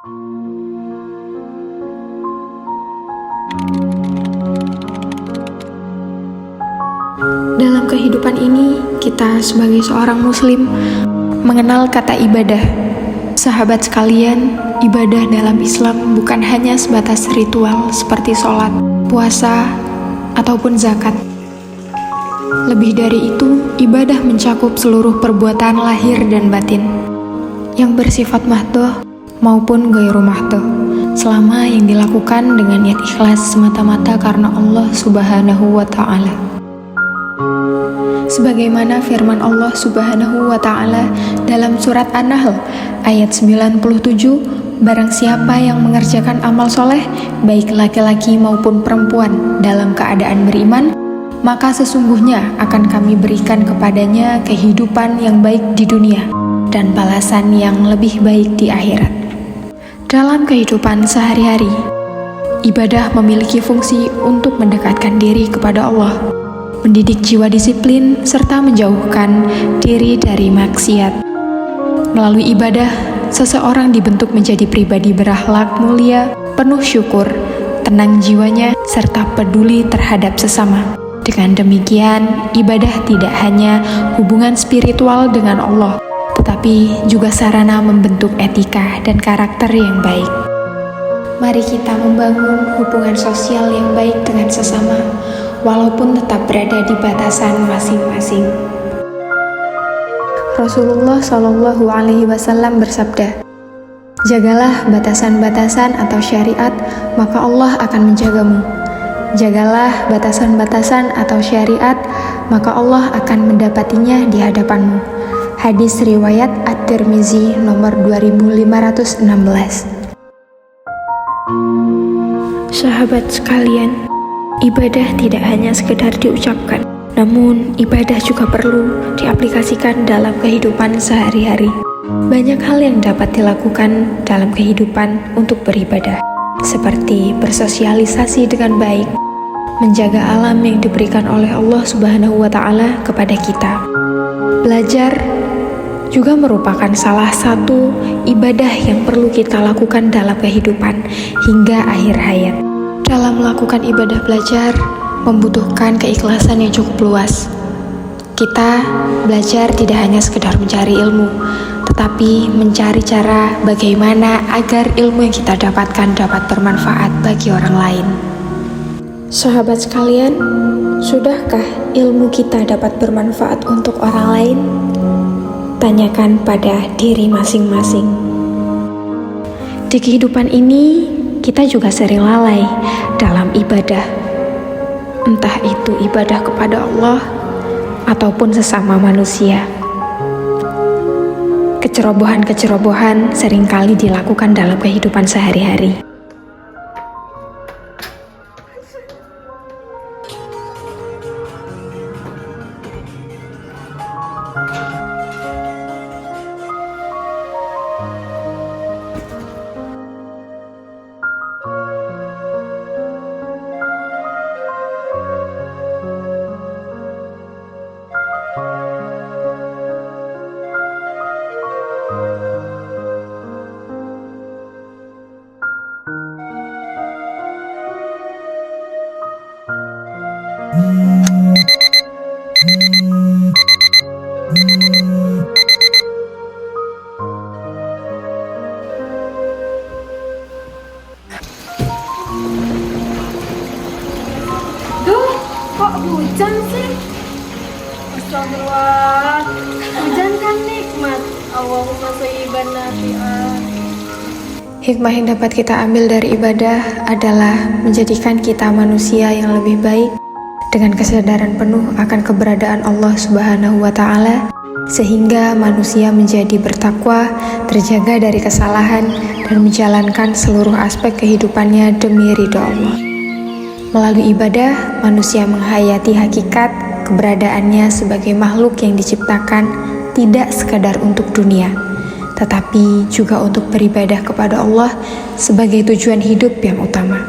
Dalam kehidupan ini, kita sebagai seorang muslim mengenal kata ibadah. Sahabat sekalian, ibadah dalam Islam bukan hanya sebatas ritual seperti sholat, puasa, ataupun zakat. Lebih dari itu, ibadah mencakup seluruh perbuatan lahir dan batin, yang bersifat mahdoh maupun ghairu mahdoh, selama yang dilakukan dengan niat ikhlas semata-mata karena Allah Subhanahu wa Ta'ala. Sebagaimana firman Allah Subhanahu wa Ta'ala dalam surat An-Nahl ayat 97, barang siapa yang mengerjakan amal soleh, baik laki-laki maupun perempuan, dalam keadaan beriman, maka sesungguhnya akan kami berikan kepadanya kehidupan yang baik di dunia dan balasan yang lebih baik di akhirat. Dalam kehidupan sehari-hari, ibadah memiliki fungsi untuk mendekatkan diri kepada Allah, mendidik jiwa disiplin, serta menjauhkan diri dari maksiat. Melalui ibadah, seseorang dibentuk menjadi pribadi berakhlak mulia, penuh syukur, tenang jiwanya, serta peduli terhadap sesama. Dengan demikian, ibadah tidak hanya hubungan spiritual dengan Allah, tetapi juga sarana membentuk etika dan karakter yang baik. Mari kita membangun hubungan sosial yang baik dengan sesama, walaupun tetap berada di batasan masing-masing. Rasulullah Shallallahu Alaihi Wasallam bersabda, "Jagalah batasan-batasan atau syariat, maka Allah akan menjagamu. Jagalah batasan-batasan atau syariat, maka Allah akan mendapatinya di hadapanmu." Hadis riwayat At-Tirmizi nomor 2516. Sahabat sekalian, ibadah tidak hanya sekedar diucapkan, namun ibadah juga perlu diaplikasikan dalam kehidupan sehari-hari. Banyak hal yang dapat dilakukan dalam kehidupan untuk beribadah, seperti bersosialisasi dengan baik, menjaga alam yang diberikan oleh Allah Subhanahu wa Ta'ala kepada kita. Belajar juga merupakan salah satu ibadah yang perlu kita lakukan dalam kehidupan hingga akhir hayat. Dalam melakukan ibadah belajar membutuhkan keikhlasan yang cukup luas. Kita belajar tidak hanya sekedar mencari ilmu, tetapi mencari cara bagaimana agar ilmu yang kita dapatkan dapat bermanfaat bagi orang lain. Sahabat sekalian, sudahkah ilmu kita dapat bermanfaat untuk orang lain? Tanyakan pada diri masing-masing. Di kehidupan ini, kita juga sering lalai dalam ibadah. Entah itu ibadah kepada Allah ataupun sesama manusia. Kecerobohan-kecerobohan seringkali dilakukan dalam kehidupan sehari-hari. Duh, kok hujan sih? Astagfirullah. Hujan kan nikmat. Allahumma shayyiban nafi'an. Hikmah yang dapat kita ambil dari ibadah adalah menjadikan kita manusia yang lebih baik dengan kesadaran penuh akan keberadaan Allah Subhanahu wa Ta'ala, sehingga manusia menjadi bertakwa, terjaga dari kesalahan, dan menjalankan seluruh aspek kehidupannya demi ridho Allah. Melalui ibadah, manusia menghayati hakikat keberadaannya sebagai makhluk yang diciptakan tidak sekadar untuk dunia, tetapi juga untuk beribadah kepada Allah sebagai tujuan hidup yang utama.